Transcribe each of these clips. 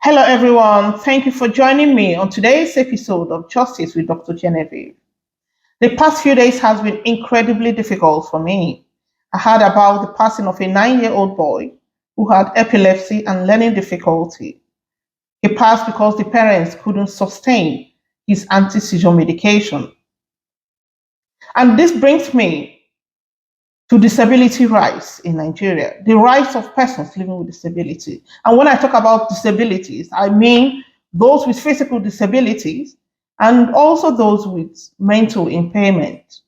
Hello, everyone. Thank you for joining me on today's episode of Justice with Dr. Genevieve. The past few days has been incredibly difficult for me. I heard about the passing of a 9-year-old boy who had epilepsy and learning difficulty. He passed because the parents couldn't sustain his anti-seizure medication. And this brings me to disability rights in Nigeria, the rights of persons living with disability. And when I talk about disabilities, I mean those with physical disabilities and also those with mental impairment.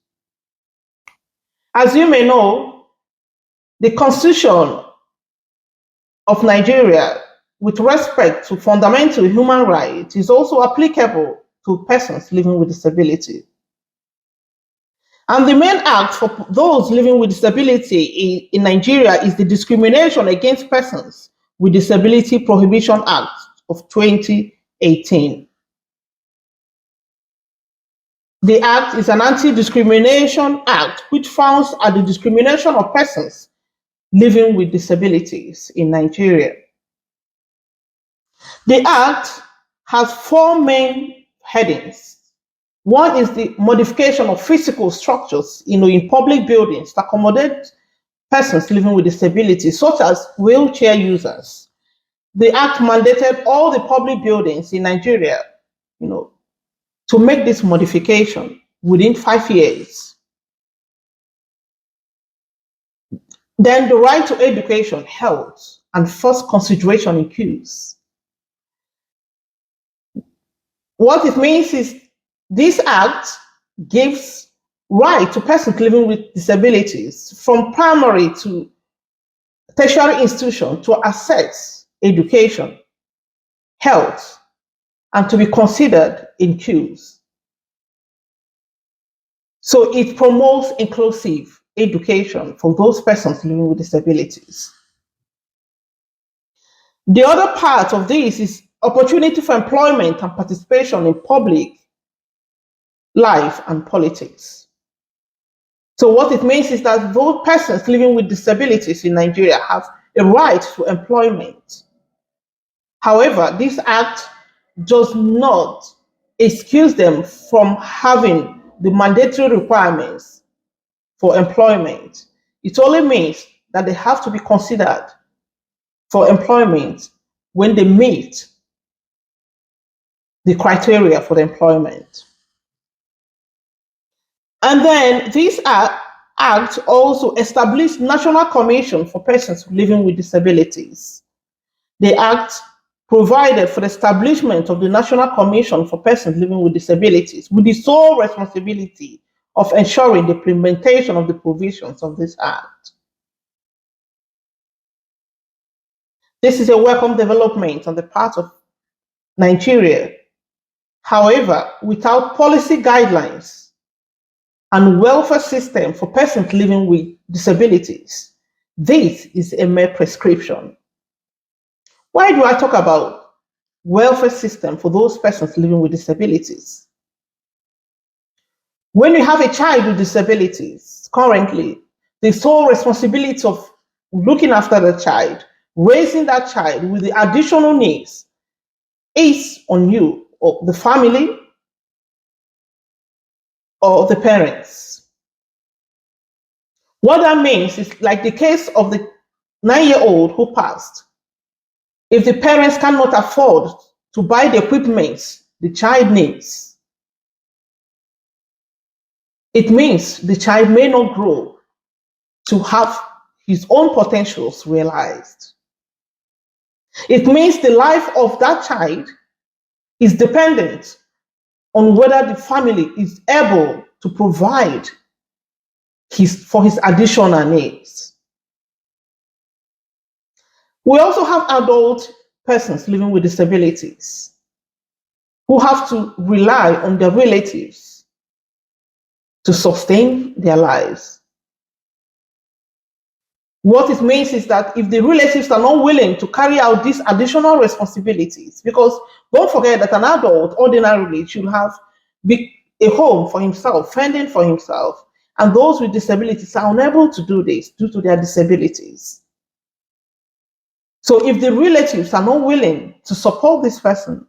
As you may know, the Constitution of Nigeria, with respect to fundamental human rights, is also applicable to persons living with disability. And the main act for those living with disability in Nigeria is the Discrimination Against Persons with Disability Prohibition Act of 2018. The act is an anti-discrimination act which frowns at the discrimination of persons living with disabilities in Nigeria. The act has four main headings. One is the modification of physical structures in public buildings to accommodate persons living with disabilities, such as wheelchair users. The act mandated all the public buildings in Nigeria, to make this modification within 5 years. Then the right to education, health, and first consideration in queues. What it means is this act gives right to persons living with disabilities from primary to tertiary institution to access education, health, and to be considered in queues. So it promotes inclusive education for those persons living with disabilities. The other part of this is opportunity for employment and participation in public life and politics. So what it means is that those persons living with disabilities in Nigeria have a right to employment. However, this act does not excuse them from having the mandatory requirements for employment. It only means that they have to be considered for employment when they meet the criteria for the employment. And then this act also established National Commission for Persons Living with Disabilities. The act provided for the establishment of the National Commission for Persons Living with Disabilities with the sole responsibility of ensuring the implementation of the provisions of this act. This is a welcome development on the part of Nigeria. However, without policy guidelines and welfare system for persons living with disabilities, this is a mere prescription. Why do I talk about welfare system for those persons living with disabilities? When you have a child with disabilities, currently, the sole responsibility of looking after the child, raising that child with the additional needs is on you or the family or the parents. What that means is like the case of the 9-year-old who passed. If the parents cannot afford to buy the equipment the child needs, it means the child may not grow to have his own potentials realized. It means the life of that child is dependent on whether the family is able to provide for his additional needs. We also have adult persons living with disabilities who have to rely on their relatives to sustain their lives. What it means is that if the relatives are not willing to carry out these additional responsibilities, because don't forget that an adult ordinarily should have a home for himself, fending for himself, and those with disabilities are unable to do this due to their disabilities. So if the relatives are not willing to support this person,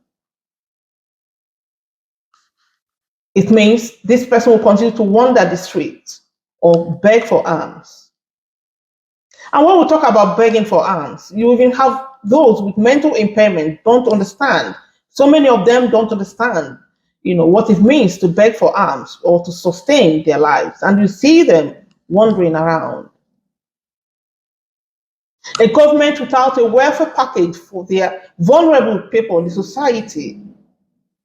it means this person will continue to wander the streets or beg for alms. And when we talk about begging for alms, you even have those with mental impairment don't understand. So many of them don't understand, what it means to beg for alms or to sustain their lives. And you see them wandering around. A government without a welfare package for their vulnerable people in the society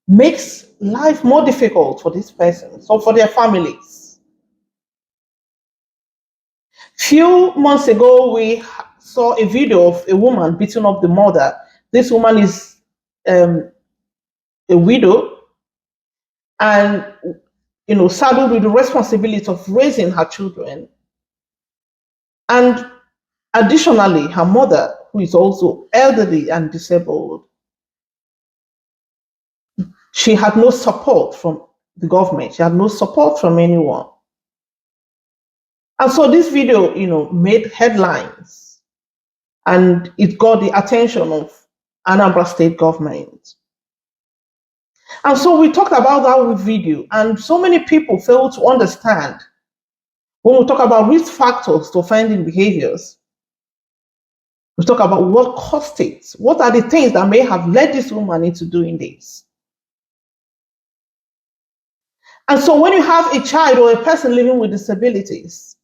makes life more difficult for these persons or for their families. Few months ago, we saw a video of a woman beating up the mother. This woman is a widow and saddled with the responsibility of raising her children. And additionally, her mother, who is also elderly and disabled, she had no support from the government. She had no support from anyone. And so this video, made headlines and it got the attention of Anambra State government. And so we talked about that with video, and so many people fail to understand when we talk about risk factors to offending behaviors. We talk about what caused it. What are the things that may have led this woman into doing this? And so when you have a child or a person living with disabilities,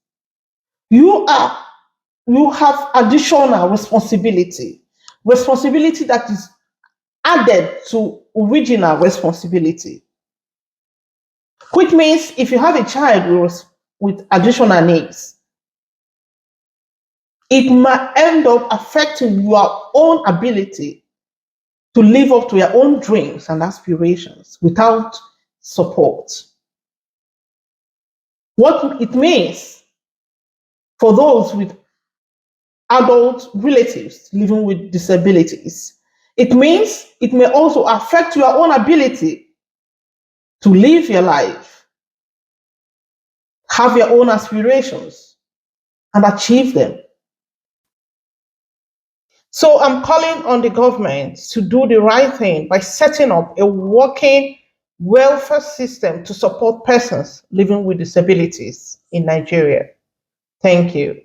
you have additional responsibility that is added to original responsibility. Which means if you have a child with additional needs, it might end up affecting your own ability to live up to your own dreams and aspirations without support. What it means for those with adult relatives living with disabilities, it means it may also affect your own ability to live your life, have your own aspirations, and achieve them. So I'm calling on the government to do the right thing by setting up a working welfare system to support persons living with disabilities in Nigeria. Thank you.